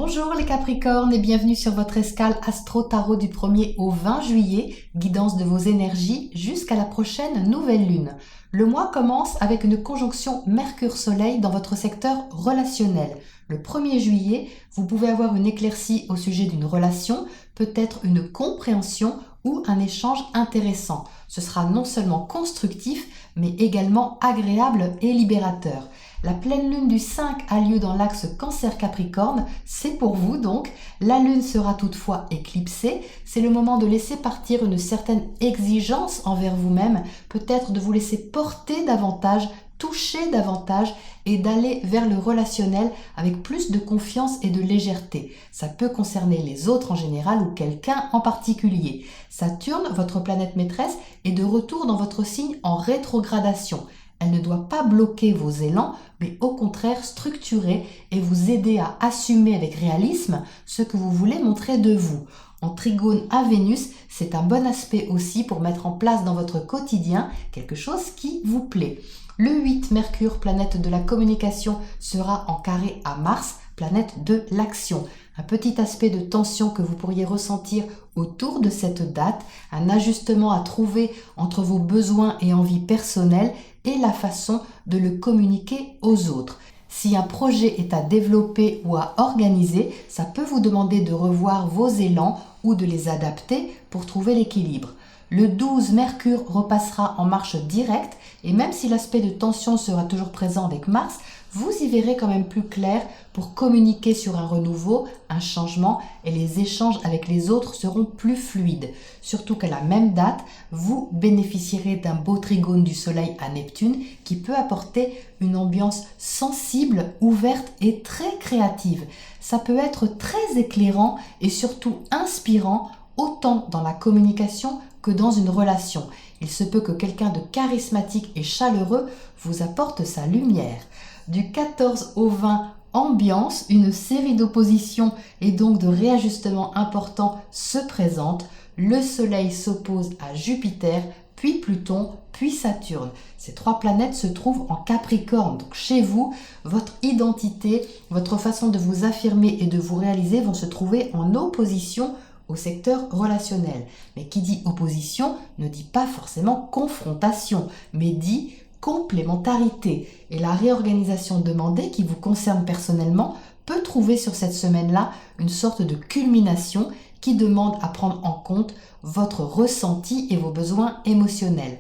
Bonjour les Capricornes et bienvenue sur votre escale Astro Tarot du 1er au 20 juillet, guidance de vos énergies jusqu'à la prochaine nouvelle lune. Le mois commence avec une conjonction Mercure-Soleil dans votre secteur relationnel. Le 1er juillet, vous pouvez avoir une éclaircie au sujet d'une relation, peut-être une compréhension ou un échange intéressant. Ce sera non seulement constructif, mais également agréable et libérateur. La pleine lune du 5 a lieu dans l'axe Cancer-Capricorne, c'est pour vous donc. La lune sera toutefois éclipsée, c'est le moment de laisser partir une certaine exigence envers vous-même, peut-être de vous laisser porter davantage, toucher davantage et d'aller vers le relationnel avec plus de confiance et de légèreté. Ça peut concerner les autres en général ou quelqu'un en particulier. Saturne, votre planète maîtresse, est de retour dans votre signe en rétrogradation. Elle ne doit pas bloquer vos élans, mais au contraire structurer et vous aider à assumer avec réalisme ce que vous voulez montrer de vous. En trigone à Vénus, c'est un bon aspect aussi pour mettre en place dans votre quotidien quelque chose qui vous plaît. Le 8, Mercure, planète de la communication, sera en carré à Mars, planète de l'action. Un petit aspect de tension que vous pourriez ressentir autour de cette date, un ajustement à trouver entre vos besoins et envies personnelles et la façon de le communiquer aux autres. Si un projet est à développer ou à organiser, ça peut vous demander de revoir vos élans ou de les adapter pour trouver l'équilibre. Le 12, Mercure repassera en marche directe et même si l'aspect de tension sera toujours présent avec Mars, vous y verrez quand même plus clair pour communiquer sur un renouveau, un changement et les échanges avec les autres seront plus fluides. Surtout qu'à la même date, vous bénéficierez d'un beau trigone du Soleil à Neptune qui peut apporter une ambiance sensible, ouverte et très créative. Ça peut être très éclairant et surtout inspirant autant dans la communication que dans une relation. Il se peut que quelqu'un de charismatique et chaleureux vous apporte sa lumière. Du 14 au 20, ambiance, une série d'oppositions et donc de réajustements importants se présente. Le Soleil s'oppose à Jupiter, puis Pluton, puis Saturne. Ces trois planètes se trouvent en Capricorne. Donc chez vous, votre identité, votre façon de vous affirmer et de vous réaliser vont se trouver en opposition au secteur relationnel. Mais qui dit opposition ne dit pas forcément confrontation, mais dit complémentarité. Et la réorganisation demandée qui vous concerne personnellement peut trouver sur cette semaine-là une sorte de culmination qui demande à prendre en compte votre ressenti et vos besoins émotionnels.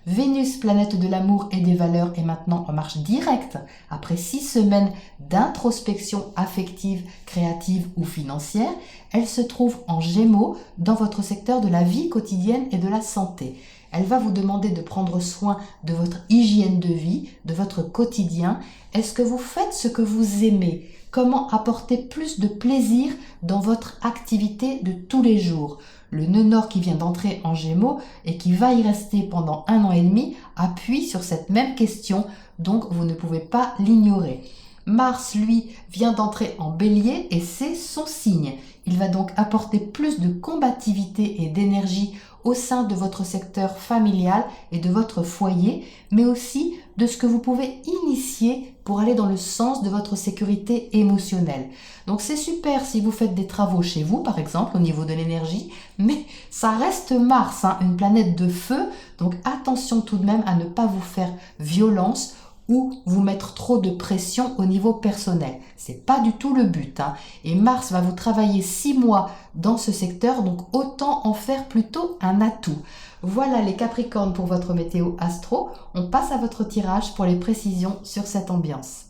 Vénus, planète de l'amour et des valeurs, est maintenant en marche directe. Après 6 semaines d'introspection affective, créative ou financière, elle se trouve en Gémeaux dans votre secteur de la vie quotidienne et de la santé. Elle va vous demander de prendre soin de votre hygiène de vie, de votre quotidien. Est-ce que vous faites ce que vous aimez ? Comment apporter plus de plaisir dans votre activité de tous les jours ? Le nœud nord qui vient d'entrer en Gémeaux et qui va y rester pendant 1 an et demi appuie sur cette même question, donc vous ne pouvez pas l'ignorer. Mars, lui, vient d'entrer en Bélier et c'est son signe. Il va donc apporter plus de combativité et d'énergie au sein de votre secteur familial et de votre foyer, mais aussi de ce que vous pouvez initier pour aller dans le sens de votre sécurité émotionnelle. Donc c'est super si vous faites des travaux chez vous, par exemple, au niveau de l'énergie, mais ça reste Mars, une planète de feu, donc attention tout de même à ne pas vous faire violence ou vous mettre trop de pression au niveau personnel. C'est pas du tout le but. Et Mars va vous travailler 6 mois dans ce secteur, donc autant en faire plutôt un atout. Voilà les Capricornes pour votre météo astro. On passe à votre tirage pour les précisions sur cette ambiance.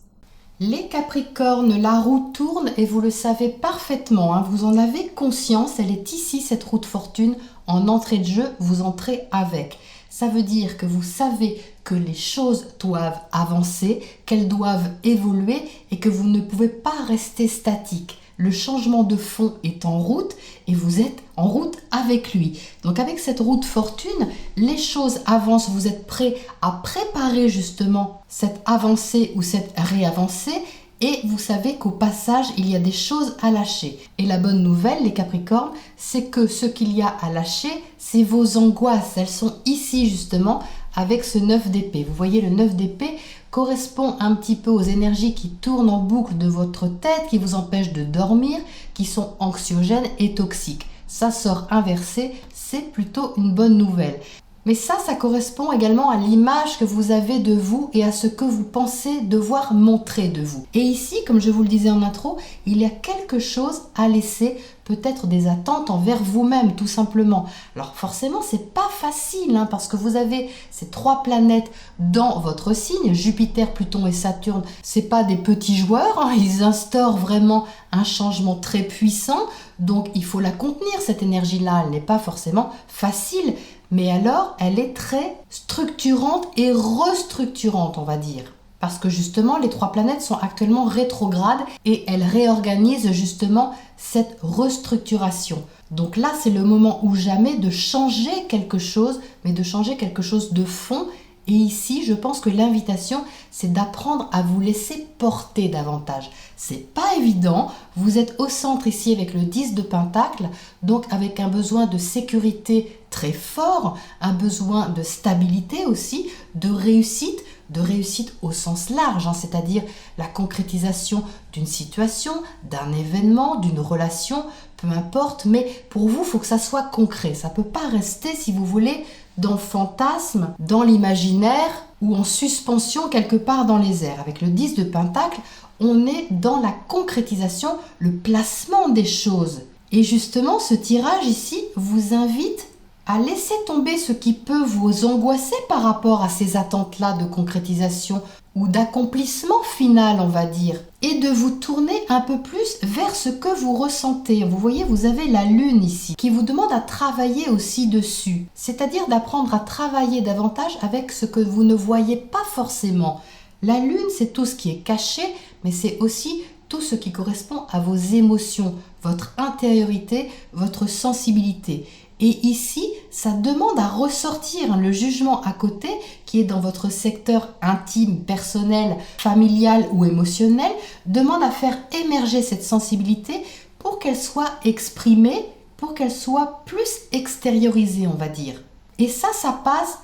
Les Capricornes, la roue tourne et vous le savez parfaitement, vous en avez conscience, elle est ici cette roue de fortune, en entrée de jeu, vous entrez avec. Ça veut dire que vous savez que les choses doivent avancer, qu'elles doivent évoluer et que vous ne pouvez pas rester statique. Le changement de fond est en route et vous êtes en route avec lui. Donc avec cette roue de fortune, les choses avancent, vous êtes prêt à préparer justement cette avancée ou cette réavancée et vous savez qu'au passage, il y a des choses à lâcher. Et la bonne nouvelle, les Capricornes, c'est que ce qu'il y a à lâcher, c'est vos angoisses. Elles sont ici justement avec ce 9 d'épée. Vous voyez, le 9 d'épée correspond un petit peu aux énergies qui tournent en boucle de votre tête, qui vous empêchent de dormir, qui sont anxiogènes et toxiques. Ça sort inversé, c'est plutôt une bonne nouvelle. Mais ça correspond également à l'image que vous avez de vous et à ce que vous pensez devoir montrer de vous. Et ici, comme je vous le disais en intro, il y a quelque chose à laisser, peut-être des attentes envers vous-même, tout simplement. Alors forcément, c'est pas facile, parce que vous avez ces 3 planètes dans votre signe, Jupiter, Pluton et Saturne. C'est pas des petits joueurs, ils instaurent vraiment un changement très puissant. Donc il faut la contenir, cette énergie-là. Elle n'est pas forcément facile. Mais alors, elle est très structurante et restructurante, on va dire. Parce que justement, les 3 planètes sont actuellement rétrogrades et elles réorganisent justement cette restructuration. Donc là, c'est le moment ou jamais de changer quelque chose, mais de changer quelque chose de fond. Et ici, je pense que l'invitation, c'est d'apprendre à vous laisser porter davantage. C'est pas évident, vous êtes au centre ici avec le 10 de Pentacle, donc avec un besoin de sécurité très fort, un besoin de stabilité aussi, de réussite au sens large, c'est-à-dire la concrétisation d'une situation, d'un événement, d'une relation, peu importe, mais pour vous, il faut que ça soit concret. Ça ne peut pas rester, si vous voulez, dans le fantasme, dans l'imaginaire ou en suspension quelque part dans les airs. Avec le 10 de Pentacle, on est dans la concrétisation, le placement des choses. Et justement, ce tirage ici vous invite à laisser tomber ce qui peut vous angoisser par rapport à ces attentes-là de concrétisation ou d'accomplissement final, on va dire, et de vous tourner un peu plus vers ce que vous ressentez. Vous voyez, vous avez la lune ici qui vous demande à travailler aussi dessus, c'est-à-dire d'apprendre à travailler davantage avec ce que vous ne voyez pas forcément. La lune, c'est tout ce qui est caché, mais c'est aussi tout ce qui correspond à vos émotions, votre intériorité, votre sensibilité. Et ici, ça demande à ressortir le jugement à côté qui est dans votre secteur intime, personnel, familial ou émotionnel, demande à faire émerger cette sensibilité pour qu'elle soit exprimée, pour qu'elle soit plus extériorisée, on va dire. Et ça passe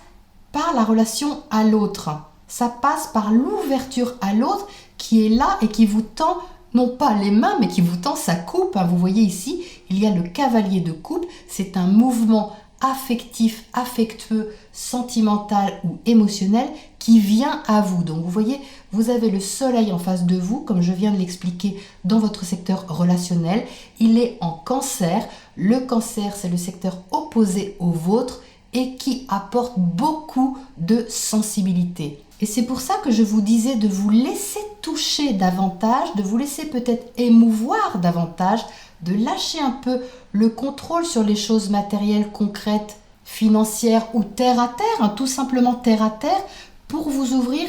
par la relation à l'autre. Ça passe par l'ouverture à l'autre qui est là et qui vous tend non pas les mains, mais qui vous tend sa coupe. Vous voyez ici, il y a le cavalier de coupe. C'est un mouvement affectif, affectueux, sentimental ou émotionnel qui vient à vous. Donc vous voyez, vous avez le soleil en face de vous, comme je viens de l'expliquer dans votre secteur relationnel. Il est en cancer. Le cancer, c'est le secteur opposé au vôtre et qui apporte beaucoup de sensibilité. Et c'est pour ça que je vous disais de vous laisser toucher davantage, de vous laisser peut-être émouvoir davantage, de lâcher un peu le contrôle sur les choses matérielles, concrètes, financières ou terre à terre, tout simplement terre à terre, pour vous ouvrir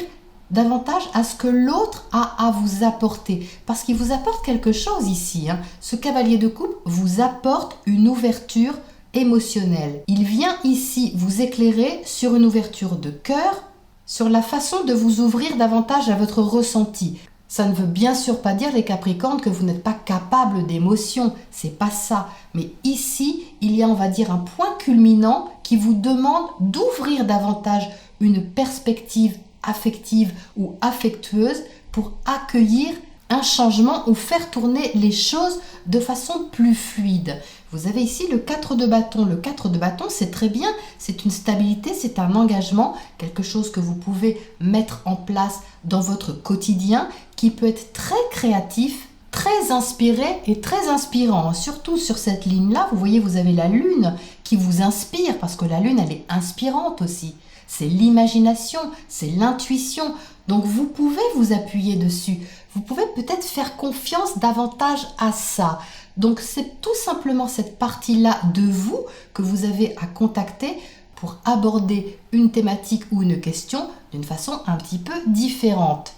davantage à ce que l'autre a à vous apporter. Parce qu'il vous apporte quelque chose ici. Ce cavalier de coupe vous apporte une ouverture émotionnelle. Il vient ici vous éclairer sur une ouverture de cœur, sur la façon de vous ouvrir davantage à votre ressenti. Ça ne veut bien sûr pas dire, les Capricornes, que vous n'êtes pas capable d'émotion. C'est pas ça. Mais ici, il y a, on va dire, un point culminant qui vous demande d'ouvrir davantage une perspective affective ou affectueuse pour accueillir un changement ou faire tourner les choses de façon plus fluide. Vous avez ici le 4 de bâton. Le 4 de bâton, c'est très bien, c'est une stabilité, c'est un engagement, quelque chose que vous pouvez mettre en place dans votre quotidien qui peut être très créatif, très inspiré et très inspirant. Surtout sur cette ligne-là, vous voyez, vous avez la lune qui vous inspire parce que la lune, elle est inspirante aussi. C'est l'imagination, c'est l'intuition. Donc vous pouvez vous appuyer dessus. Vous pouvez peut-être faire confiance davantage à ça. Donc c'est tout simplement cette partie-là de vous que vous avez à contacter pour aborder une thématique ou une question d'une façon un petit peu différente.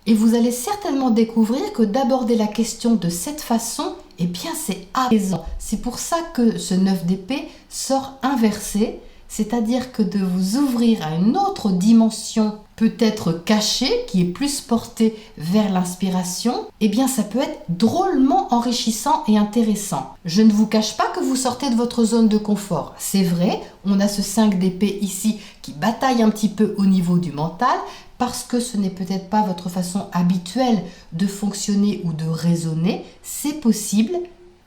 Et vous allez certainement découvrir que d'aborder la question de cette façon, eh bien c'est apaisant. C'est pour ça que ce 9 d'épée sort inversé, c'est-à-dire que de vous ouvrir à une autre dimension peut-être cachée, qui est plus portée vers l'inspiration, eh bien ça peut être drôlement enrichissant et intéressant. Je ne vous cache pas que vous sortez de votre zone de confort. C'est vrai, on a ce 5 d'épée ici qui bataille un petit peu au niveau du mental, parce que ce n'est peut-être pas votre façon habituelle de fonctionner ou de raisonner, c'est possible.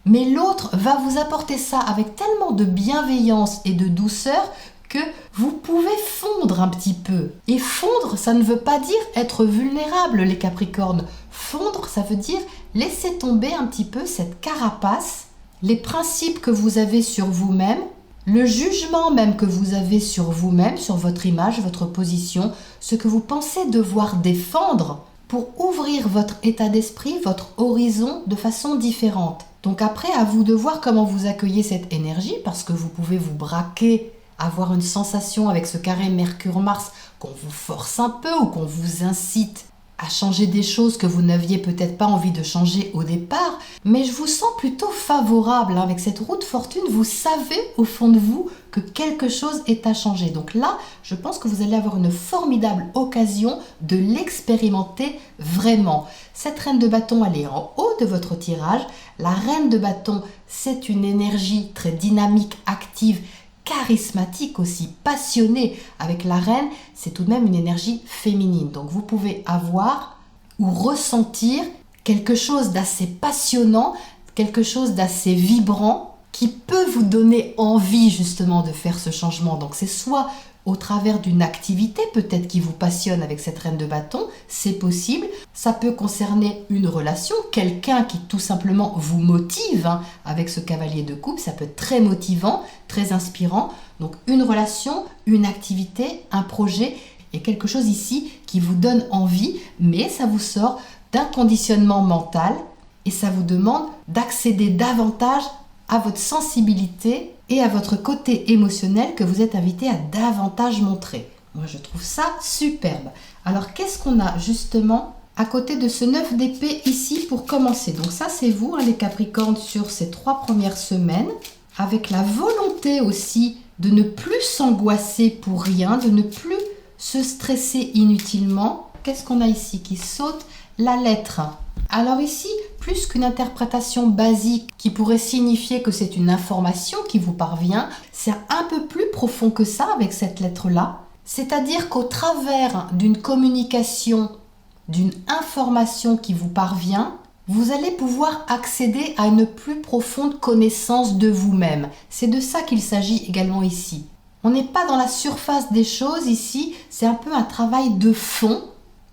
Mais l'autre va vous apporter ça avec tellement de bienveillance et de douceur que vous pouvez fondre un petit peu. Et fondre, ça ne veut pas dire être vulnérable, les Capricornes. Fondre, ça veut dire laisser tomber un petit peu cette carapace, les principes que vous avez sur vous-même, le jugement même que vous avez sur vous-même, sur votre image, votre position, ce que vous pensez devoir défendre pour ouvrir votre état d'esprit, votre horizon de façon différente. Donc après, à vous de voir comment vous accueillez cette énergie, parce que vous pouvez vous braquer, avoir une sensation avec ce carré Mercure-Mars qu'on vous force un peu ou qu'on vous incite à changer des choses que vous n'aviez peut-être pas envie de changer au départ, mais je vous sens plutôt favorable avec cette roue de fortune. Vous savez au fond de vous que quelque chose est à changer. Donc là, je pense que vous allez avoir une formidable occasion de l'expérimenter vraiment. Cette reine de bâton, elle est en haut de votre tirage. La reine de bâton, c'est une énergie très dynamique, active, charismatique aussi, passionnée. Avec la reine, c'est tout de même une énergie féminine. Donc vous pouvez avoir ou ressentir quelque chose d'assez passionnant, quelque chose d'assez vibrant qui peut vous donner envie justement de faire ce changement. Donc c'est soit au travers d'une activité peut-être qui vous passionne avec cette reine de bâton, c'est possible. Ça peut concerner une relation, quelqu'un qui tout simplement vous motive avec ce cavalier de coupe. Ça peut être très motivant, très inspirant. Donc une relation, une activité, un projet et quelque chose ici qui vous donne envie, mais ça vous sort d'un conditionnement mental et ça vous demande d'accéder davantage à votre sensibilité et à votre côté émotionnel que vous êtes invité à davantage montrer. Moi, je trouve ça superbe. Alors, qu'est-ce qu'on a justement à côté de ce 9 d'épée ici pour commencer? Donc ça, c'est vous, les Capricornes, sur ces 3 premières semaines, avec la volonté aussi de ne plus s'angoisser pour rien, de ne plus se stresser inutilement. Qu'est-ce qu'on a ici qui saute? La lettre. Alors ici, plus qu'une interprétation basique qui pourrait signifier que c'est une information qui vous parvient, c'est un peu plus profond que ça avec cette lettre-là. C'est-à-dire qu'au travers d'une communication, d'une information qui vous parvient, vous allez pouvoir accéder à une plus profonde connaissance de vous-même. C'est de ça qu'il s'agit également ici. On n'est pas dans la surface des choses ici, c'est un peu un travail de fond.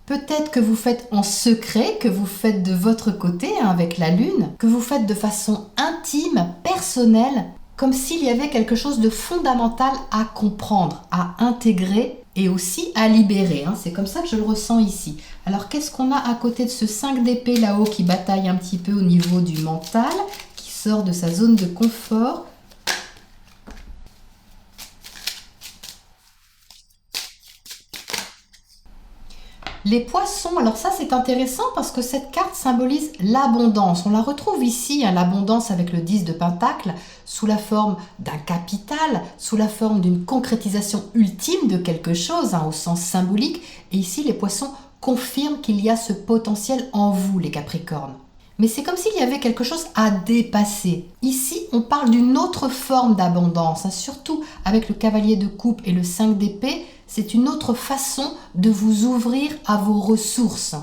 Peut-être que vous faites en secret, que vous faites de votre côté avec la lune, que vous faites de façon intime, personnelle, comme s'il y avait quelque chose de fondamental à comprendre, à intégrer et aussi à libérer. C'est comme ça que je le ressens ici. Alors qu'est-ce qu'on a à côté de ce 5 d'épée là-haut qui bataille un petit peu au niveau du mental, qui sort de sa zone de confort? Les poissons, alors ça c'est intéressant parce que cette carte symbolise l'abondance. On la retrouve ici, l'abondance avec le 10 de Pentacle, sous la forme d'un capital, sous la forme d'une concrétisation ultime de quelque chose, au sens symbolique. Et ici, les poissons confirment qu'il y a ce potentiel en vous, les Capricornes. Mais c'est comme s'il y avait quelque chose à dépasser. Ici, on parle d'une autre forme d'abondance, surtout avec le cavalier de coupe et le 5 d'épée. C'est une autre façon de vous ouvrir à vos ressources.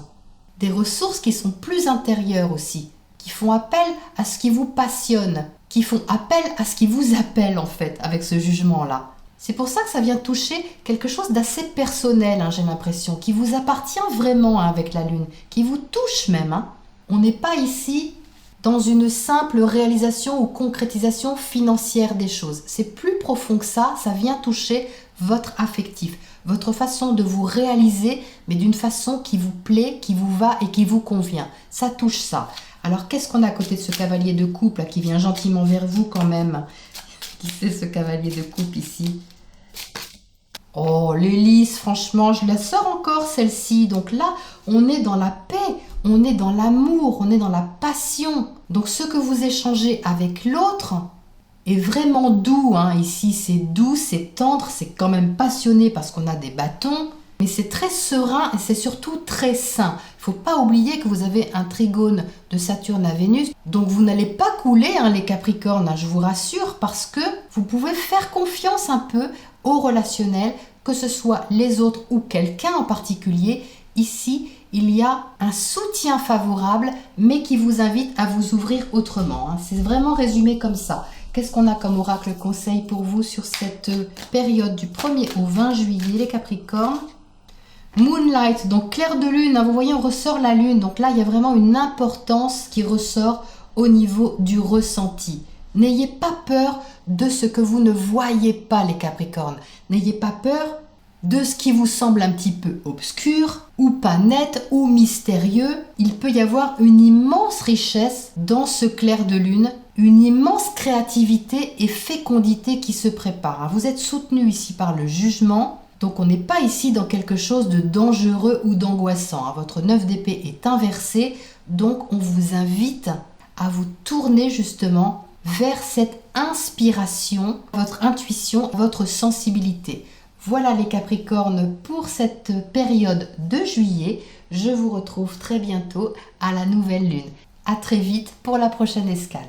Des ressources qui sont plus intérieures aussi, qui font appel à ce qui vous passionne, qui font appel à ce qui vous appelle en fait avec ce jugement-là. C'est pour ça que ça vient toucher quelque chose d'assez personnel, j'ai l'impression, qui vous appartient vraiment avec la lune, qui vous touche même. On n'est pas ici dans une simple réalisation ou concrétisation financière des choses. C'est plus profond que ça, ça vient toucher votre affectif, votre façon de vous réaliser, mais d'une façon qui vous plaît, qui vous va et qui vous convient. Ça touche ça. Alors qu'est-ce qu'on a à côté de ce cavalier de coupe là, qui vient gentiment vers vous quand même? Qui c'est ce cavalier de coupe ici? Oh, l'hélice, franchement, je la sors encore celle-ci. Donc là, on est dans la paix, on est dans l'amour, on est dans la passion. Donc ce que vous échangez avec l'autre est vraiment doux. Ici, c'est doux, c'est tendre, c'est quand même passionné parce qu'on a des bâtons. Mais c'est très serein et c'est surtout très sain. Il ne faut pas oublier que vous avez un trigone de Saturne à Vénus. Donc vous n'allez pas couler les Capricornes, je vous rassure, parce que vous pouvez faire confiance un peu au relationnel, que ce soit les autres ou quelqu'un en particulier. Ici, il y a un soutien favorable, mais qui vous invite à vous ouvrir autrement. C'est vraiment résumé comme ça. Qu'est-ce qu'on a comme oracle conseil pour vous sur cette période du 1er au 20 juillet, les Capricornes? Moonlight, donc clair de lune, vous voyez on ressort la lune, donc là il y a vraiment une importance qui ressort au niveau du ressenti. N'ayez pas peur de ce que vous ne voyez pas les Capricornes, n'ayez pas peur de ce qui vous semble un petit peu obscur ou pas net ou mystérieux. Il peut y avoir une immense richesse dans ce clair de lune, une immense créativité et fécondité qui se prépare. Vous êtes soutenu ici par le jugement. Donc on n'est pas ici dans quelque chose de dangereux ou d'angoissant. Votre 9 d'épée est inversé, donc on vous invite à vous tourner justement vers cette inspiration, votre intuition, votre sensibilité. Voilà les Capricornes pour cette période de juillet. Je vous retrouve très bientôt à la nouvelle lune. À très vite pour la prochaine escale.